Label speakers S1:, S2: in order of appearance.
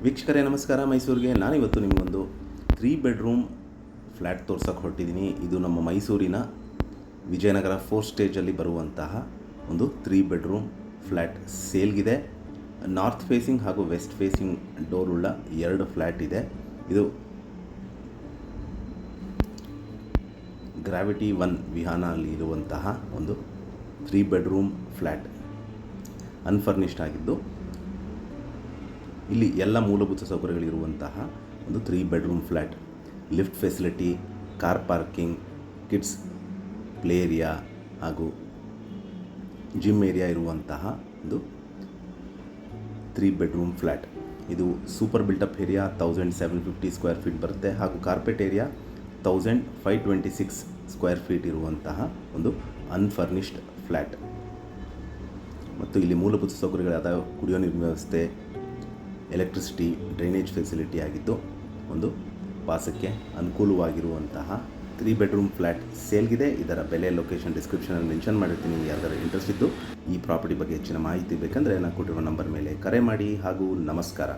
S1: ವೀಕ್ಷಕರೇ ನಮಸ್ಕಾರ. ಮೈಸೂರಿಗೆ ನಾನಿವತ್ತು ನಿಮಗೊಂದು 3 ಬೆಡ್ರೂಮ್ ಫ್ಲ್ಯಾಟ್ ತೋರ್ಸೋಕ್ಕೆ ಹೊರಟಿದ್ದೀನಿ. ಇದು ನಮ್ಮ ಮೈಸೂರಿನ ವಿಜಯನಗರ 4 ಸ್ಟೇಜಲ್ಲಿ ಬರುವಂತಹ ಒಂದು 3 ಬೆಡ್ರೂಮ್ ಫ್ಲ್ಯಾಟ್ ಸೇಲ್ಗಿದೆ. ನಾರ್ತ್ ಫೇಸಿಂಗ್ ಹಾಗೂ ವೆಸ್ಟ್ ಫೇಸಿಂಗ್ ಡೋರ್ ಉಳ್ಳ 2 ಫ್ಲ್ಯಾಟ್ ಇದೆ. ಇದು ಗ್ರಾವಿಟಿ 1 ವಿಹಾನ ಅಲ್ಲಿ ಇರುವಂತಹ ಒಂದು 3 ಬೆಡ್ರೂಮ್ ಫ್ಲ್ಯಾಟ್ ಅನ್ಫರ್ನಿಷ್ಡ್ ಆಗಿದ್ದು, ಇಲ್ಲಿ ಎಲ್ಲ ಮೂಲಭೂತ ಸೌಕರ್ಯಗಳಿರುವಂತಹ ಒಂದು 3 bedroom flat. Lift facility, car parking, kids play area ಹಾಗೂ ಜಿಮ್ ಏರಿಯಾ ಇರುವಂತಹ ಒಂದು 3 ಬೆಡ್ರೂಮ್ ಫ್ಲ್ಯಾಟ್. ಇದು super built-up area 1750 square feet ಬರುತ್ತೆ ಹಾಗೂ ಕಾರ್ಪೆಟ್ ಏರಿಯಾ 1526 ಸ್ಕ್ವೇರ್ ಫೀಟ್ ಇರುವಂತಹ ಒಂದು ಅನ್ಫರ್ನಿಷ್ಡ್ ಫ್ಲ್ಯಾಟ್. ಮತ್ತು ಇಲ್ಲಿ ಮೂಲಭೂತ ಸೌಕರ್ಯಗಳಾದ ಕುಡಿಯೋ ನೀರಿನ ವ್ಯವಸ್ಥೆ, ಎಲೆಕ್ಟ್ರಿಸಿಟಿ, ಡ್ರೈನೇಜ್ ಫೆಸಿಲಿಟಿ ಆಗಿದ್ದು ಒಂದು ವಾಸಕ್ಕೆ ಅನುಕೂಲವಾಗಿರುವಂತಹ 3 ಬೆಡ್ರೂಮ್ ಫ್ಲ್ಯಾಟ್ ಸೇಲ್ಗಿದೆ. ಇದರ ಬೆಲೆ, ಲೊಕೇಶನ್ ಡಿಸ್ಕ್ರಿಪ್ಷನಲ್ಲಿ ಮೆನ್ಷನ್ ಮಾಡಿರ್ತೀನಿ. ಯಾರ್ದಾರು ಇಂಟ್ರೆಸ್ಟ್ ಇದ್ದು ಈ ಪ್ರಾಪರ್ಟಿ ಬಗ್ಗೆ ಹೆಚ್ಚಿನ ಮಾಹಿತಿ ಬೇಕಂದರೆ ನಾನು ಕೊಟ್ಟಿರುವ ನಂಬರ್ ಮೇಲೆ ಕರೆ ಮಾಡಿ. ಹಾಗೂ ನಮಸ್ಕಾರ.